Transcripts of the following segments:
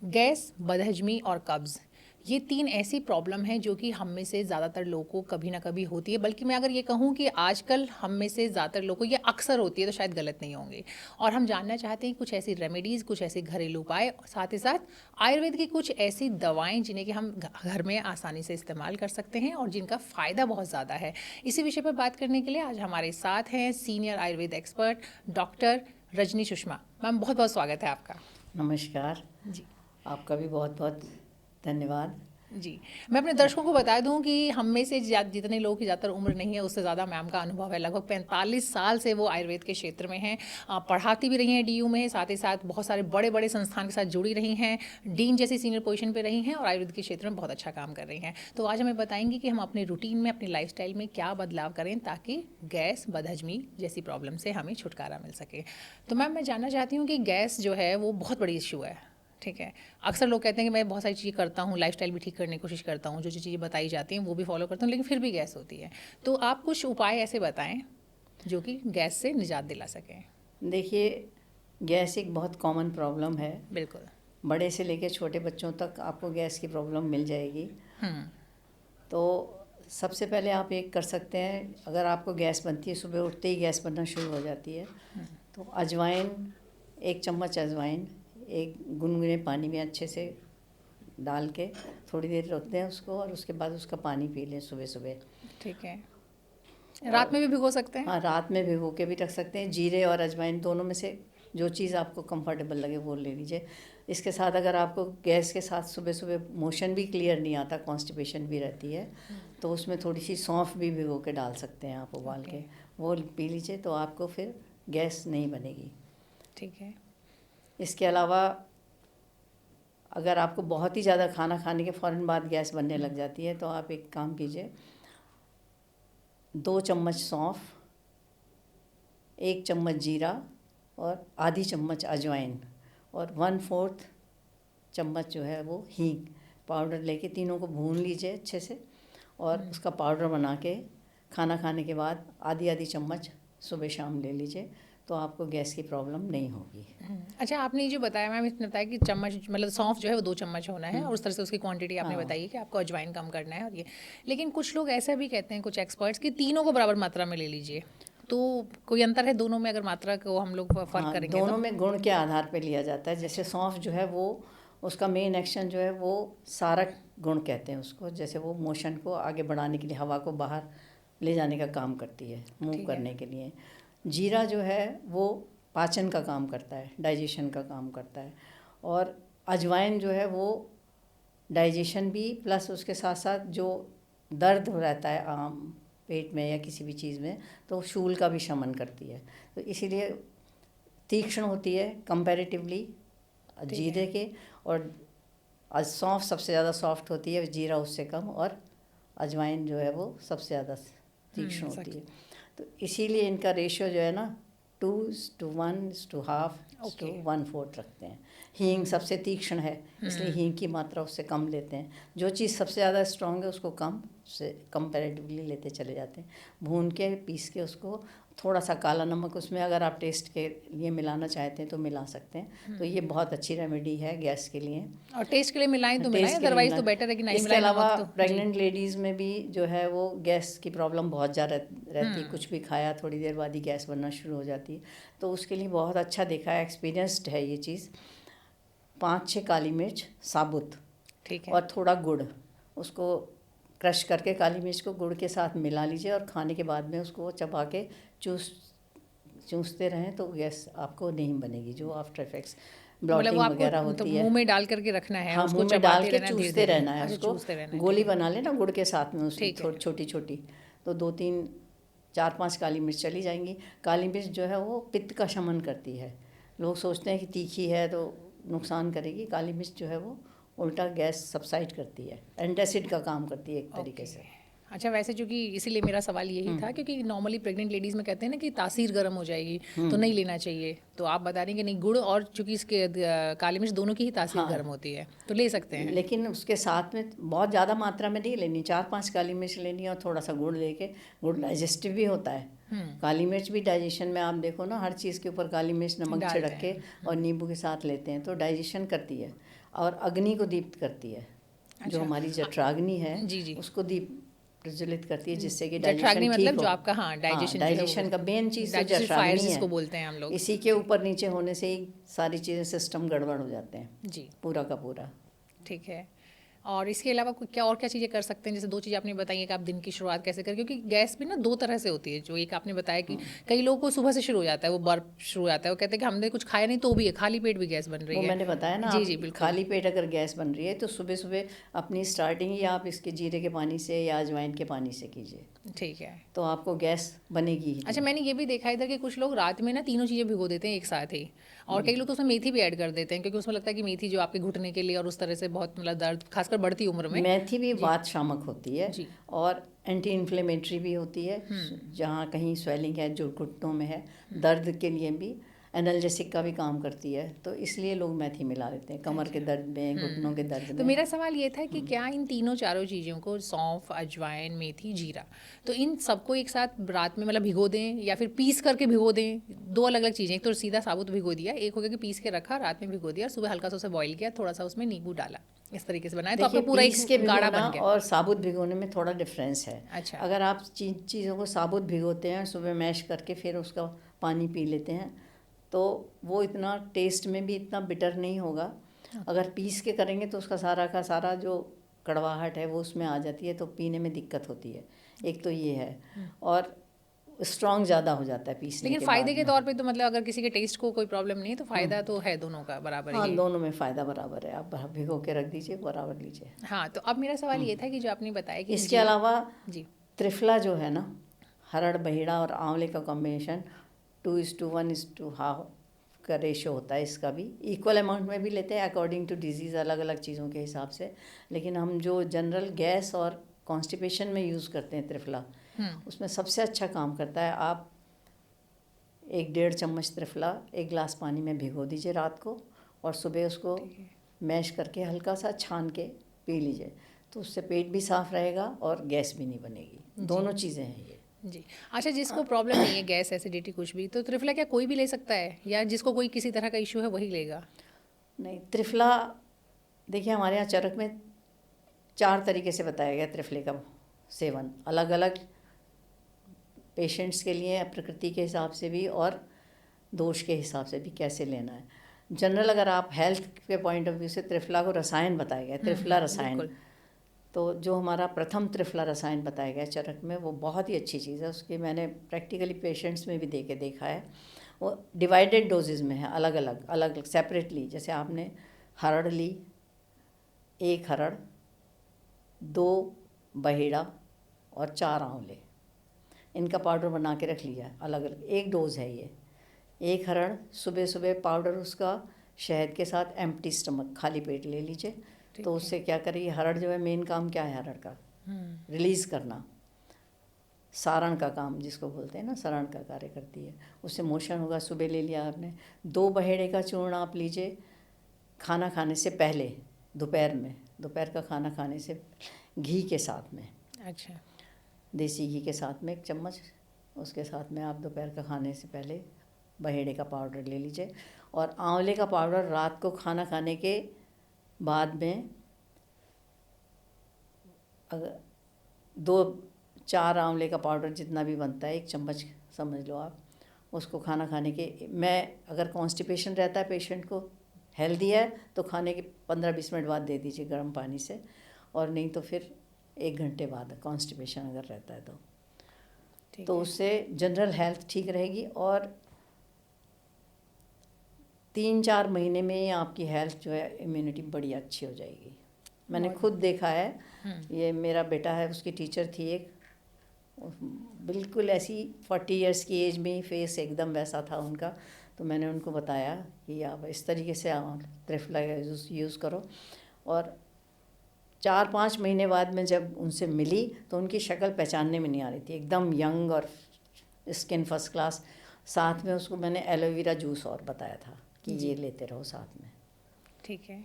Gas, बदहजमी और कब्ज़, ये 3 ऐसी प्रॉब्लम हैं जो कि हम में से ज़्यादातर लोगों को कभी ना कभी होती है। बल्कि मैं अगर ये कहूँ कि आजकल हम में से ज़्यादातर लोगों को ये अक्सर होती है, तो शायद गलत नहीं होंगे। और हम जानना चाहते हैं कुछ ऐसी रेमेडीज़, कुछ ऐसे घरेलू उपाय, साथ ही साथ आयुर्वेद की कुछ ऐसी दवाएँ जिन्हें कि हम घर में आसानी से इस्तेमाल कर सकते हैं और जिनका फ़ायदा बहुत ज़्यादा है। इसी विषय पर बात करने के लिए आज हमारे साथ हैं senior Ayurveda expert doctor Rajni Sushma. Ma'am, बहुत-बहुत स्वागत है आपका। नमस्कार। जी। आपका भी बहुत बहुत धन्यवाद। जी, मैं अपने दर्शकों को बता दूं कि हम में से जितने लोगों की ज़्यादातर उम्र नहीं है, उससे ज़्यादा मैम का अनुभव है। लगभग 45 साल से वो आयुर्वेद के क्षेत्र में हैं। पढ़ाती भी रही हैं डीयू में, साथ ही साथ बहुत सारे बड़े-बड़े संस्थान के साथ जुड़ी रही हैं, डीन जैसी सीनियर पोजीशन पे रही हैं और आयुर्वेद के क्षेत्र में बहुत अच्छा काम कर रही हैं। तो आज हमें बताएंगी कि हम अपने रूटीन में, अपनी लाइफ़स्टाइल में क्या बदलाव करें ताकि गैस, बदहज़मी जैसी प्रॉब्लम से हमें छुटकारा मिल सके। तो मैम, मैं जानना चाहती हूँ कि गैस जो है वो बहुत बड़ी इश्यू है, ठीक है। अक्सर लोग कहते हैं कि मैं बहुत सारी चीज़ें करता हूँ, लाइफ़स्टाइल भी ठीक करने की कोशिश करता हूँ, जो चीज़ें बताई जाती हैं वो भी फॉलो करता हूँ, लेकिन फिर भी गैस होती है। तो आप कुछ उपाय ऐसे बताएं जो कि गैस से निजात दिला सकें। देखिए, गैस एक बहुत कॉमन प्रॉब्लम है। बिल्कुल। बड़े से लेकर छोटे बच्चों तक आपको गैस की प्रॉब्लम मिल जाएगी। तो सबसे पहले आप एक कर सकते हैं, अगर आपको गैस बनती है, सुबह उठते ही गैस बनना शुरू हो जाती है, तो अजवाइन, 1 चम्मच अजवाइन एक गुनगुने पानी में अच्छे से डाल के थोड़ी देर रख दें उसको, और उसके बाद उसका पानी पी लें सुबह सुबह। ठीक है। रात में भी भिगो सकते हैं? हाँ, रात में भिगो के भी रख सकते हैं। जीरे और अजवाइन दोनों में से जो चीज़ आपको कंफर्टेबल लगे वो ले लीजिए। इसके साथ अगर आपको गैस के साथ सुबह सुबह मोशन भी क्लियर नहीं आता, कॉन्स्टिपेशन भी रहती है, तो उसमें थोड़ी सी सौंफ भी भिगो के डाल सकते हैं आप, उबाल के वो पी लीजिए, तो आपको फिर गैस नहीं बनेगी। ठीक है। इसके अलावा अगर आपको बहुत ही ज़्यादा खाना खाने के फ़ौरन बाद गैस बनने लग जाती है, तो आप एक काम कीजिए, 2 चम्मच सौंफ, 1 चम्मच जीरा और आधी चम्मच अजवाइन और 1/4 चम्मच जो है वो हींग पाउडर लेके तीनों को भून लीजिए अच्छे से, और उसका पाउडर बना के खाना खाने के बाद आधी आधी चम्मच सुबह शाम ले लीजिए, तो आपको गैस की प्रॉब्लम नहीं होगी। अच्छा, आपने ये जो बताया मैम, इसने बताया कि चम्मच मतलब सौंफ जो है वो 2 चम्मच होना है और उस तरह से उसकी क्वांटिटी आपने हाँ, बताई है कि आपको अजवाइन कम करना है और ये। लेकिन कुछ लोग ऐसा भी कहते हैं, कुछ एक्सपर्ट्स, कि तीनों को बराबर मात्रा में ले लीजिए। तो कोई अंतर है दोनों में, अगर मात्रा को हम लोग फ़र्क हाँ, करेंगे तो? दोनों में गुण के आधार पे लिया जाता है। जैसे अच्छा। सौंफ जो है वो, उसका मेन एक्शन जो है वो सारक गुण कहते हैं उसको, जैसे वो मोशन को आगे बढ़ाने के लिए, हवा को बाहर ले जाने का काम करती है, मूव ठीक है। करने के लिए। जीरा जो है वो पाचन का काम करता है, डाइजेशन का काम करता है। और अजवाइन जो है वो डाइजेशन भी, प्लस उसके साथ साथ जो दर्द हो रहता है आम पेट में या किसी भी चीज़ में, तो शूल का भी शमन करती है। तो इसीलिए तीक्ष्ण होती है कंपैरेटिवली ठीक है। जीरे के, और सौंफ सबसे ज़्यादा सॉफ्ट होती है, जीरा उससे कम, और अजवाइन जो है वो सबसे ज़्यादा तीक्ष्ण होती है। तो इसीलिए इनका रेशियो जो है ना, 2:1:1/2:1/4 रखते हैं। हींग सबसे तीक्ष्ण है, इसलिए हींग की मात्रा उससे कम लेते हैं। जो चीज़ सबसे ज़्यादा स्ट्रॉन्ग है उसको कम से कंपैरेटिवली लेते चले जाते हैं। भून के पीस के उसको, थोड़ा सा काला नमक उसमें अगर आप टेस्ट के लिए मिलाना चाहते हैं तो मिला सकते हैं। तो ये बहुत अच्छी रेमेडी है गैस के लिए। और टेस्ट के लिए मिलाएं तो मिलाएं, टेस्ट के लिए अदरवाइज मिला। तो बेटर है कि नहीं इसके मिलाएं अलावा नमक तो। जी। प्रेग्नेंट लेडीज़ में भी जो है वो गैस की प्रॉब्लम बहुत ज़्यादा रहती है। कुछ भी खाया थोड़ी देर बाद ही गैस बनना शुरू हो जाती है, तो उसके लिए बहुत अच्छा देखा है, एक्सपीरियंस्ड है ये चीज़। 5-6 काली मिर्च साबुत ठीक है। और थोड़ा गुड़, उसको क्रश करके काली मिर्च को गुड़ के साथ मिला लीजिए, और खाने के बाद में उसको चबा के चूसते रहें, तो गैस आपको नहीं बनेगी। जो आफ्टर इफेक्ट्स मतलब वो ब्लॉटिंग आपको वगैरह मतलब होती है, मुंह में डाल करके रखना है, हाँ, उसको मुंह में डाल चबाते के रहना धीरे चूसते धीरे। रहना है अच्छा, उसको। चूसते रहना है, गोली ठीक है। बना लेना गुड़ के साथ में उसकी, ठीक है। छोटी छोटी, तो 2-3 4-5 काली मिर्च चली जाएंगी। काली मिर्च जो है वो पित्त का शमन करती है। लोग सोचते हैं कि तीखी है तो नुकसान करेगी, काली मिर्च जो है वो उल्टा गैस सबसाइड करती है, एंटासिड का काम करती है एक तरीके ओके। से। अच्छा, वैसे चूँकि इसीलिए मेरा सवाल यही था, क्योंकि नॉर्मली प्रेग्नेंट लेडीज़ में कहते हैं ना कि तासीर गर्म हो जाएगी, तो नहीं लेना चाहिए। तो आप बता रही हैं कि नहीं, गुड़ और चूँकि इसके काली मिर्च दोनों की ही तासीर हाँ, गर्म होती है, तो ले सकते हैं। लेकिन उसके साथ में बहुत ज़्यादा मात्रा में नहीं लेनी, 4-5 काली मिर्च लेनी है और थोड़ा सा गुड़ लेके। गुड़ डाइजेस्टिव भी होता है, काली मिर्च भी डाइजेशन में, आप देखो ना हर चीज़ के ऊपर काली मिर्च नमक डालते छिड़क के हैं। और नींबू के साथ लेते हैं तो डाइजेशन करती है। और अग्नि को दीप्त करती है। जो अच्छा। हमारी जठराग्नि है जी जी। उसको दीप प्रज्वलित करती है, जिससे कि जठराग्नि डाइजेशन मतलब ठीक जो हो। आपका डाइजेशन जो है डाइजेशन का मेन चीज़ तो डाइजेस्टिव फायर जठराग्नि जिसको है। बोलते हैं हम लोग। इसी के ऊपर नीचे होने से ही सारी चीज़ें सिस्टम गड़बड़ हो जाते हैं जी पूरा का पूरा। ठीक है। और इसके अलावा क्या और क्या चीज़ें कर सकते हैं? जैसे 2 चीज़ें आपने बताई है कि आप दिन की शुरुआत कैसे करें, क्योंकि गैस भी ना 2 तरह से होती है। जो एक आपने बताया कि कई लोगों को सुबह से शुरू हो जाता है, वो बर्प शुरू हो जाता है, वो कहते हैं कि हमने कुछ खाया नहीं तो भी है, खाली पेट भी गैस बन रही वो है। मैंने बताया ना, जी आप जी बिल्कुल। खाली पेट अगर गैस बन रही है तो सुबह सुबह अपनी स्टार्टिंग ही आप इसके जीरे के पानी से या अजवाइन के पानी से कीजिए, ठीक है। तो आपको गैस बनेगी ही अच्छा, नहीं। मैंने ये भी देखा इधर कि कुछ लोग रात में ना तीनों चीज़ें भिगो देते हैं एक साथ ही, और कई लोग तो उसमें मेथी भी ऐड कर देते हैं, क्योंकि उसमें लगता है कि मेथी जो आपके घुटने के लिए और उस तरह से बहुत मतलब दर्द खासकर बढ़ती उम्र में। मेथी भी जी वात शामक होती है जी। और एंटी इन्फ्लेमेटरी भी होती है। जहाँ कहीं स्वेलिंग है, जो घुटनों में है, दर्द के लिए भी एनाल्जेसिक का भी काम करती है, तो इसलिए लोग मेथी मिला लेते हैं कमर के दर्द में, घुटनों के दर्द तो में। मेरा सवाल ये था कि क्या इन तीनों चारों चीज़ों को, सौंफ, अजवाइन, मेथी, जीरा, तो इन सबको एक साथ रात में मतलब भिगो दें या फिर पीस करके भिगो दें? 2 अलग-अलग चीज़ें, एक तो सीधा साबुत भिगो दिया, एक हो गया कि पीस के रखा, रात में भिगो दिया और सुबह हल्का सा उसे बॉईल किया, थोड़ा-सा उसमें नींबू डाला, इस तरीके से बनाया तो आपका देखिए, पूरा एक पीस के गाढ़ा भिगोना बन गया। और साबुत भिगोने में थोड़ा डिफरेंस है। अच्छा। अगर आप चीज़ों को साबुत भिगोते हैं, सुबह मैश करके फिर उसका पानी पी लेते हैं, तो वो इतना टेस्ट में भी इतना बिटर नहीं होगा। अगर पीस के करेंगे तो उसका सारा का सारा जो कड़वाहट है वो उसमें आ जाती है, तो पीने में दिक्कत होती है। एक तो ये है, और स्ट्रॉन्ग ज़्यादा हो जाता है पीसने लेकिन के फ़ायदे बाद के में। तौर पे तो मतलब अगर किसी के टेस्ट को कोई प्रॉब्लम नहीं है तो फ़ायदा तो है दोनों का बराबर हाँ, ही। दोनों में फ़ायदा बराबर है। आप भिगो के रख दीजिए, बराबर लीजिए। हाँ, तो अब मेरा सवाल ये था कि जो आपने बताया कि इसके अलावा जी त्रिफला जो है ना, हरड़, बहेड़ा और आंवले का कॉम्बिनेशन 2:1:2 का रेशो होता है। इसका भी इक्वल अमाउंट में भी लेते हैं अकॉर्डिंग टू डिजीज़, अलग अलग चीज़ों के हिसाब से। लेकिन हम जो जनरल गैस और कॉन्स्टिपेशन में यूज़ करते हैं त्रिफला, उसमें सबसे अच्छा काम करता है। आप 1-1.5 चम्मच त्रिफला 1 गिलास पानी में भिगो दीजिए रात को, और सुबह उसको मैश करके हल्का सा छान के पी लीजिए, तो उससे पेट भी साफ़ रहेगा और गैस भी नहीं बनेगी। दोनों चीज़ें हैं ये। जी। अच्छा, जिसको प्रॉब्लम नहीं है गैस, एसिडिटी कुछ भी, तो त्रिफला क्या कोई भी ले सकता है या जिसको कोई किसी तरह का इशू है वही लेगा? नहीं, त्रिफला देखिए, हमारे यहाँ चरक में 4 तरीके से बताया गया त्रिफले का सेवन, अलग अलग पेशेंट्स के लिए, प्रकृति के हिसाब से भी और दोष के हिसाब से भी कैसे लेना है। जनरल अगर आप हेल्थ के पॉइंट ऑफ व्यू से, त्रिफला को रसायन बताया गया, त्रिफला रसायन। तो जो हमारा प्रथम त्रिफला रसायन बताया गया चरक में, वो बहुत ही अच्छी चीज़ है। उसकी मैंने प्रैक्टिकली पेशेंट्स में भी दे के देखा है। वो डिवाइडेड डोजेज़ में है, अलग अलग अलग सेपरेटली। जैसे आपने हरड़ ली, 1 हरड़, 2 बहेड़ा और 4 आंवले, इनका पाउडर बना के रख लिया अलग अलग। 1 डोज़ है ये। 1 हरड़ सुबह सुबह पाउडर उसका शहद के साथ एम्प्टी स्टमक, खाली पेट ले लीजिए। तो उससे क्या करिए, हरड़ जो है, मेन काम क्या है हरड़ का? रिलीज़ करना, सारण का काम जिसको बोलते हैं ना, सारण का कार्य करती है। उससे मोशन होगा। सुबह ले लिया आपने। 2 बहेड़े का चूर्ण आप लीजिए खाना खाने से पहले, दोपहर में, दोपहर का खाना खाने से घी के साथ में। अच्छा। देसी घी के साथ में 1 चम्मच, उसके साथ में आप दोपहर का खाने से पहले बहेड़े का पाउडर ले लीजिए। और आंवले का पाउडर रात को खाना खाने के बाद में, अगर 2-4 आंवले का पाउडर जितना भी बनता है, 1 चम्मच समझ लो आप, उसको खाना खाने के, मैं अगर कॉन्स्टिपेशन रहता है पेशेंट को, हेल्दी है, तो खाने के 15-20 मिनट बाद दे दीजिए गर्म पानी से, और नहीं तो फिर 1 घंटे बाद, कॉन्स्टिपेशन अगर रहता है तो उससे जनरल हेल्थ ठीक रहेगी। और 3-4 महीने में ही आपकी हेल्थ जो है, इम्यूनिटी बड़ी अच्छी हो जाएगी। मैंने खुद देखा है। ये मेरा बेटा है, उसकी टीचर थी एक, बिल्कुल ऐसी 40 इयर्स की एज में ही फेस एकदम वैसा था उनका। तो मैंने उनको बताया कि आप इस तरीके से त्रिफला यूज़ करो। और 4-5 महीने बाद में जब उनसे मिली तो उनकी शक्ल पहचानने में नहीं आ रही थी, एकदम यंग और स्किन फर्स्ट क्लास। साथ में उसको मैंने एलोवेरा जूस और बताया था कि ये लेते रहो साथ में। ठीक है।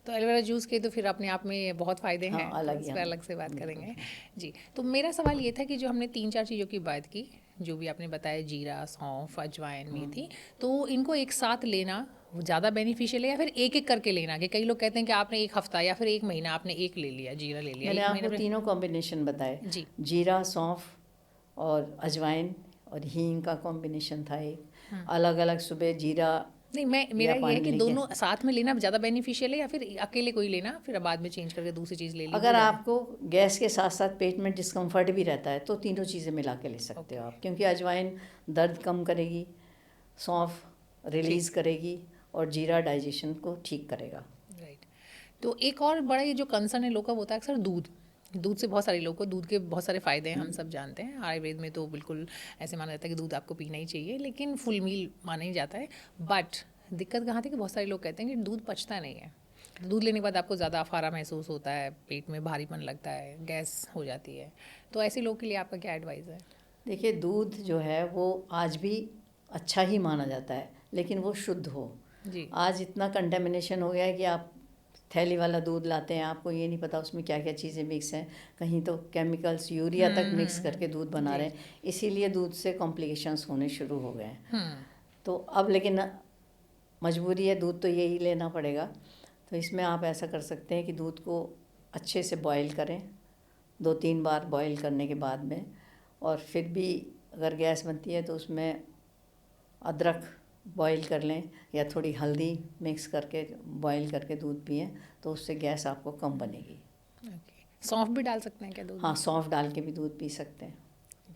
तो एलोवेरा जूस के तो फिर अपने आप में बहुत फ़ायदे हैं। हाँ, अलग इस ही पर अलग से बात करेंगे। जी, तो मेरा सवाल ये था कि जो हमने 3-4 चीज़ों की बात की, जो भी आपने बताया, जीरा, सौंफ, अजवाइन, मेथी, तो इनको एक साथ लेना वो ज़्यादा बेनिफिशियल है, या फिर एक-एक करके लेना? कि कई लोग कहते हैं कि आपने 1 हफ्ता या फिर 1 महीना आपने एक ले लिया, जीरा ले लिया, मैंने 1 महीने आपको में। तीनों कॉम्बिनेशन बताए, जी। जीरा, सौंफ और अजवाइन और हींग का कॉम्बिनेशन था एक। अलग अलग सुबह जीरा नहीं, मेरा या ये है पानी कि लेके, दोनों साथ में लेना ज़्यादा बेनिफिशियल है, या फिर अकेले कोई लेना फिर बाद में चेंज करके दूसरी चीज़ ले ली, वो अगर ज़्यादा? आपको गैस के साथ साथ पेट में डिस्कम्फर्ट भी रहता है तो तीनों चीज़ें मिला के ले सकते हो ओके। आप, क्योंकि अजवाइन दर्द कम करेगी, सौंफ रिलीज़ करेगी और जीरा डाइजेशन को ठीक करेगा। राइट। तो एक और बड़ा ये जो कंसर्न है लोगों का होता है अक्सर दूध। दूध से बहुत सारे लोगों को, दूध के बहुत सारे फ़ायदे हैं, हम सब जानते हैं। आयुर्वेद में तो बिल्कुल ऐसे माना जाता है कि दूध आपको पीना ही चाहिए, लेकिन फुल मील माना ही जाता है। बट दिक्कत कहाँ थी कि बहुत सारे लोग कहते हैं कि दूध पचता नहीं है। दूध लेने के बाद आपको ज़्यादा अफारा महसूस होता है, पेट में भारीपन लगता है, गैस हो जाती है। तो ऐसे लोग के लिए आपका क्या एडवाइस है? देखिए, दूध जो है वो आज भी अच्छा ही माना जाता है, लेकिन वो शुद्ध हो। जी। आज इतना कंटेमिनेशन हो गया है कि आप थैली वाला दूध लाते हैं, आपको ये नहीं पता उसमें क्या क्या चीज़ें मिक्स हैं, कहीं तो केमिकल्स यूरिया तक मिक्स करके दूध बना रहे हैं, इसीलिए दूध से कॉम्प्लिकेशंस होने शुरू हो गए हैं। तो अब लेकिन मजबूरी है, दूध तो यही लेना पड़ेगा। तो इसमें आप ऐसा कर सकते हैं कि दूध को अच्छे से बॉईल करें, 2-3 बार बॉईल करने के बाद में, और फिर भी अगर गैस बनती है तो उसमें अदरक बॉईल कर लें या थोड़ी हल्दी मिक्स करके बॉईल करके दूध पिएं, तो उससे गैस आपको कम बनेगी। ओके। सौंफ भी डाल सकते हैं क्या दूध हाँ, में? सौंफ डाल के भी दूध पी सकते हैं।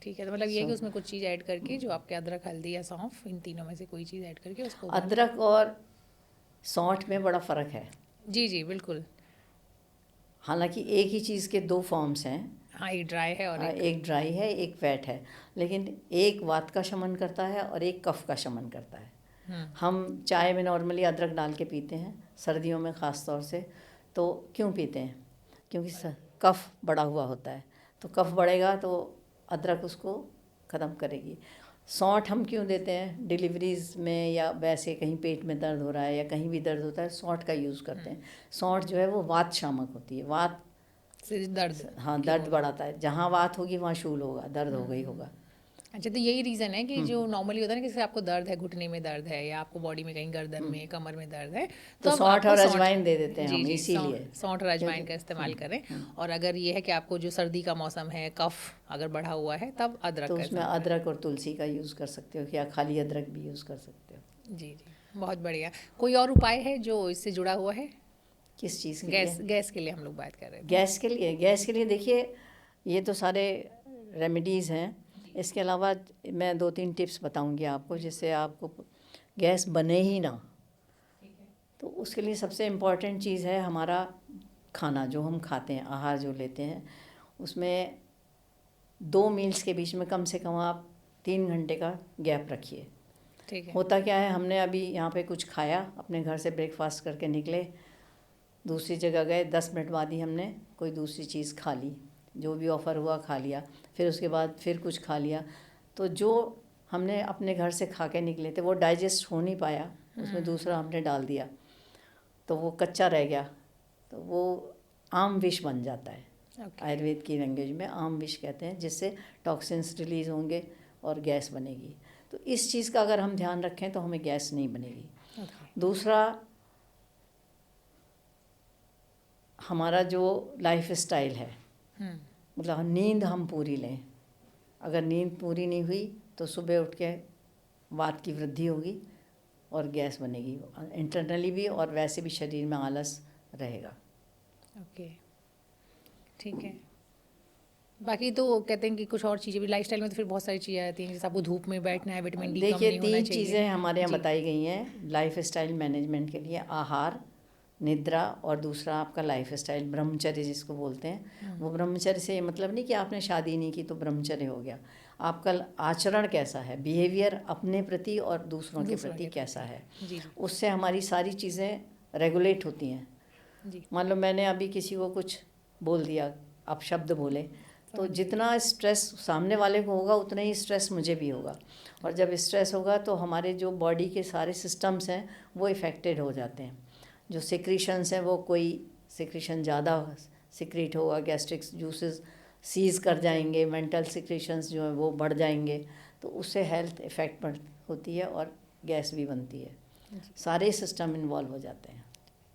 ठीक है, तो मतलब ये है कि सो उसमें कुछ चीज़ ऐड करके, जो आपके अदरक, हल्दी या सौंफ, इन तीनों में से कोई चीज़ ऐड करके उसको उबाल। अदरक और सौंठ में बड़ा फ़र्क है। जी, जी, बिल्कुल। हालांकि एक ही चीज़ के 2 फॉर्म्स हैं, हाँ, एक ड्राई है और एक। एक ड्राई है, एक वेट है, लेकिन एक वात का शमन करता है और एक कफ का शमन करता है। हम चाय में नॉर्मली अदरक डाल के पीते हैं, सर्दियों में ख़ास तौर से। तो क्यों पीते हैं? क्योंकि कफ बढ़ा हुआ होता है, तो कफ बढ़ेगा तो अदरक उसको ख़त्म करेगी। सौंठ हम क्यों देते हैं? डिलीवरीज़ में या वैसे कहीं पेट में दर्द हो रहा है या कहीं भी दर्द होता है, सौंठ का यूज़ करते हैं। सौंठ जो है वो वात शामक होती है, वात से दर्द हाँ की दर्द होगी। बढ़ाता है, जहाँ वात होगी वहाँ शूल होगा, दर्द होगा ही होगा। अच्छा, तो यही रीज़न है कि जो नॉर्मली होता है ना कि जैसे आपको दर्द है, घुटने में दर्द है, या आपको बॉडी में कहीं गर्दन में, कमर में दर्द है, तो तो अब सौंठ आपको और सौंठ। अजवाइन दे देते हैं जी, हम जी, इसीलिए, सौंठ और अजवाइन का क्योंकि इस्तेमाल करें। और अगर ये है कि आपको जो सर्दी का मौसम है, कफ अगर बढ़ा हुआ है, तब अदरक तो का उसमें इस्तेमाल करें। अदरक और तुलसी का यूज़ कर सकते हो, या खाली अदरक भी यूज़ कर सकते हो। जी, जी, बहुत बढ़िया। कोई और उपाय है जो इससे जुड़ा हुआ है? किस चीज़ के गैस लिए? गैस के लिए हम लोग बात कर रहे थे। गैस के लिए देखिए, ये तो सारे रेमेडीज़ हैं। इसके अलावा मैं 2-3 टिप्स बताऊंगी आपको, जिससे आपको गैस बने ही ना। तो उसके लिए सबसे इम्पॉर्टेंट चीज़ है हमारा खाना, जो हम खाते हैं, आहार जो लेते हैं, उसमें 2 मील्स के बीच में कम से कम आप 3 घंटे का गैप रखिए। ठीक है। होता क्या है, हमने अभी यहाँ पे कुछ खाया, अपने घर से ब्रेकफास्ट करके निकले, दूसरी जगह गए, 10 मिनट बाद ही हमने कोई दूसरी चीज़ खा ली, जो भी ऑफ़र हुआ खा लिया, फिर उसके बाद फिर कुछ खा लिया। तो जो हमने अपने घर से खा के निकले थे वो डाइजेस्ट हो नहीं पाया, उसमें दूसरा हमने डाल दिया, तो वो कच्चा रह गया, तो वो आम विष बन जाता है। ओके। आयुर्वेद की लैंग्वेज में आम विष कहते हैं, जिससे टॉक्सिन्स रिलीज़ होंगे और गैस बनेगी। तो इस चीज़ का अगर हम ध्यान रखें तो हमें गैस नहीं बनेगी। ओके। दूसरा, हमारा जो लाइफ स्टाइल है, मतलब नींद हम पूरी लें। अगर नींद पूरी नहीं हुई तो सुबह उठ के वात की वृद्धि होगी और गैस बनेगी, इंटरनली भी और वैसे भी शरीर में आलस रहेगा। ओके, ठीक है। बाकी तो कहते हैं कि कुछ और चीज़ें भी लाइफस्टाइल में, तो फिर बहुत सारी चीज़ें आती हैं, जैसे आपको धूप में बैठना है, विटामिन डी कम देखिए, नहीं होना 3 चाहिए। चीज़ें हमारे यहाँ जी। बताई गई हैं लाइफ स्टाइल मैनेजमेंट के लिए: आहार, निद्रा और दूसरा आपका लाइफ स्टाइल, ब्रह्मचर्य जिसको बोलते हैं। वो ब्रह्मचर्य से ये मतलब नहीं कि आपने शादी नहीं की तो ब्रह्मचर्य हो गया। आपका आचरण कैसा है, बिहेवियर अपने प्रति और दूसरों के प्रति कैसा है, जी, जी, उससे हमारी सारी चीज़ें रेगुलेट होती हैं। जी। मान लो मैंने अभी किसी को कुछ बोल दिया, आप शब्द बोले, तो जितना स्ट्रेस सामने वाले को होगा उतना ही स्ट्रेस मुझे भी होगा, और जब स्ट्रेस होगा तो हमारे जो बॉडी के सारे सिस्टम्स हैं वो इफ़ेक्टेड हो जाते हैं। जो सिक्रीशंस हैं, वो कोई सिक्रीशन ज़्यादा सिक्रीट होगा, गैस्ट्रिक जूसेस सीज कर जाएंगे, मेंटल सिक्रीशंस जो हैं वो बढ़ जाएंगे, तो उससे हेल्थ इफ़ेक्ट होती है और गैस भी बनती है। सारे सिस्टम इन्वॉल्व हो जाते हैं।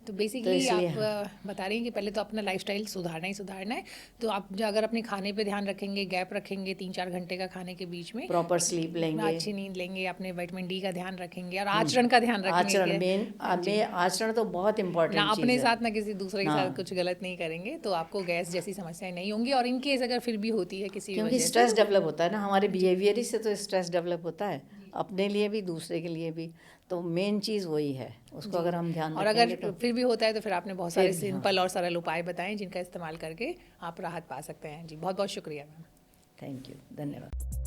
तो बेसिकली इसलिए आप बता रही हैं कि पहले तो अपना लाइफस्टाइल सुधारना ही सुधारना है। तो आप जो अगर अपने खाने पे ध्यान रखेंगे, गैप रखेंगे 3-4 घंटे का खाने के बीच में, प्रॉपर स्लीप लेंगे, अच्छी नींद लेंगे, अपने विटामिन डी का ध्यान रखेंगे और आचरण का ध्यान रखेंगे आचरण कि मेन आचरण तो बहुत ना इम्पोर्टेंट चीज़ अपने है। साथ ना किसी दूसरे के हाँ। साथ कुछ गलत नहीं करेंगे तो आपको गैस जैसी समस्याएं नहीं होंगी। और इन केस अगर फिर भी होती है किसी भी क्योंकि वजह से स्ट्रेस डेवलप होता है ना, हमारे बिहेवियर ही से तो स्ट्रेस डेवलप होता है, अपने लिए भी दूसरे के लिए भी। तो मेन चीज़ वही है, उसको अगर हम ध्यान और रखेंगे अगर तो फिर भी होता है तो फिर आपने बहुत सारे फिर भी, हाँ। सिंपल और सरल उपाय बताएं जिनका इस्तेमाल करके आप राहत पा सकते हैं। जी बहुत बहुत शुक्रिया मैम। थैंक यू, धन्यवाद।